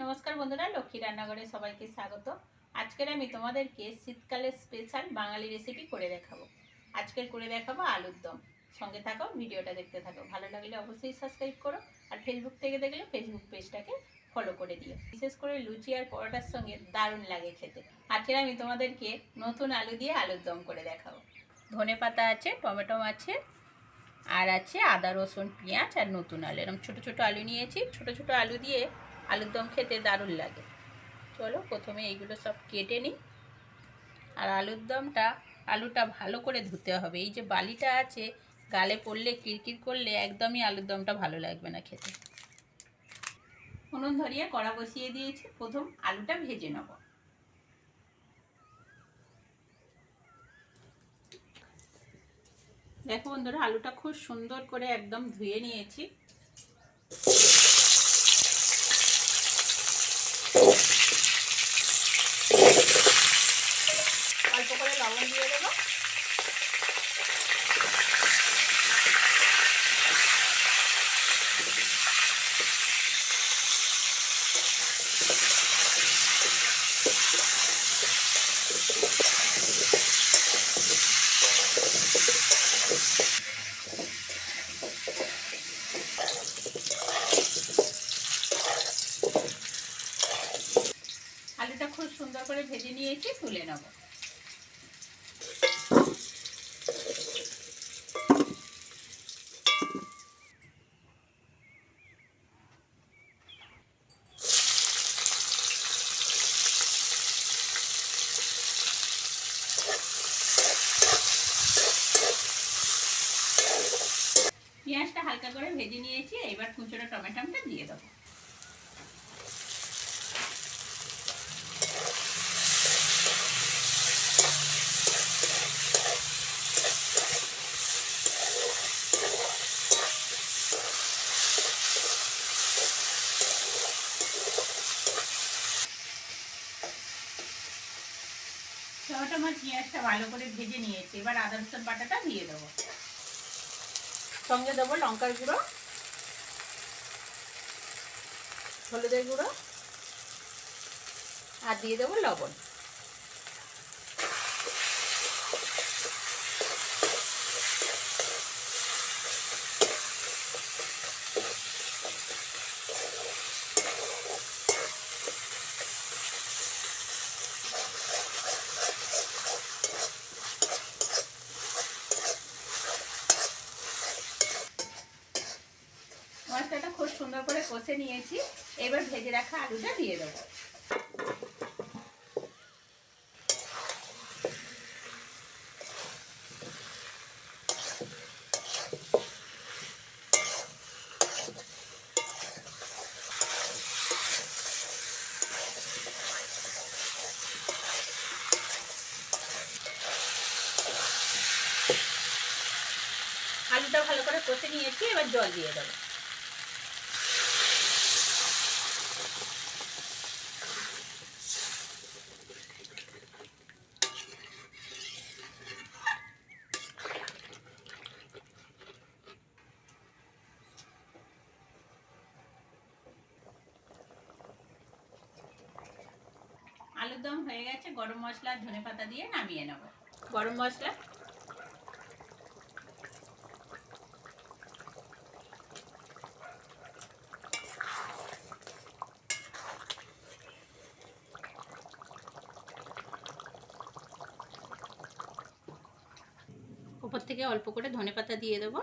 নমস্কার বন্ধুরা, লক্ষ্মী রান্নাঘরে সবাইকে স্বাগত। আজকের আমি তোমাদেরকে শীতকালের স্পেশাল বাঙালি রেসিপি করে দেখাবো। আজকের করে দেখাবো আলুর দম। সঙ্গে থাকো, ভিডিওটা দেখতে থাকো। ভালো লাগলে অবশ্যই সাবস্ক্রাইব করো, আর ফেসবুক থেকে দেখলে ফেসবুক পেজটাকে ফলো করে দিও। বিশেষ করে লুচি আর পরোটার সঙ্গে দারুণ লাগে খেতে। আজকের আমি তোমাদেরকে নতুন আলু দিয়ে আলুর দম করে দেখাবো। ধনে পাতা আছে, টমেটো আছে, আর আছে আদা রসুন পেঁয়াজ আর নতুন আলু। এরকম ছোটো ছোটো আলু নিয়েছি। ছোটো ছোটো আলু দিয়ে আলুর দম খেতে দারুণ লাগে। চলো প্রথমে এইগুলো সব কেটে নিই। আর আলুটা ভালো করে ধুতে হবে। এই যে বালিটা আছে, গালে পড়লে কিরকির করলে একদমই আলুর দমটা ভালো লাগবে না খেতে। উনুন ধরিয়ে কড়া বসিয়ে দিয়েছি। প্রথম আলুটা ভেজে নেব। দেখো বন্ধুরা, আলুটা খুব সুন্দর করে একদম ধুয়ে নিয়েছি। অল্প করে লবণ দিয়ে দেবো। আলুটা খুব সুন্দর করে ভেজে নিয়েছি, তুলে নেব। পেঁয়াজটা হালকা করে ভেজে নিয়েছি। এবার কুচনো টমেটোটা দিয়ে দেবো। টমেটো আর পেঁয়াজটা ভালো করে ভেজে নিয়েছি। এবার আদা রসুন বাটাটা দিয়ে দেবো। সঙ্গে দেবো লঙ্কার গুঁড়ো, হলুদের গুঁড়ো, আর দিয়ে দেবো লবণ। মশলাটা খুব সুন্দর করে কষে নিয়েছি। এবার ভেজে রাখা আলুটা দিয়ে দেবো। আলুটা ভালো করে কষে নিয়েছি। এবার জল দিয়ে দেবো। আলুর দম হয়ে গেছে। গরম মশলা ধনে পাতা দিয়ে নামিয়ে নেব। গরম মশলা, উপর থেকে অল্প করে ধনে পাতা দিয়ে দেবো।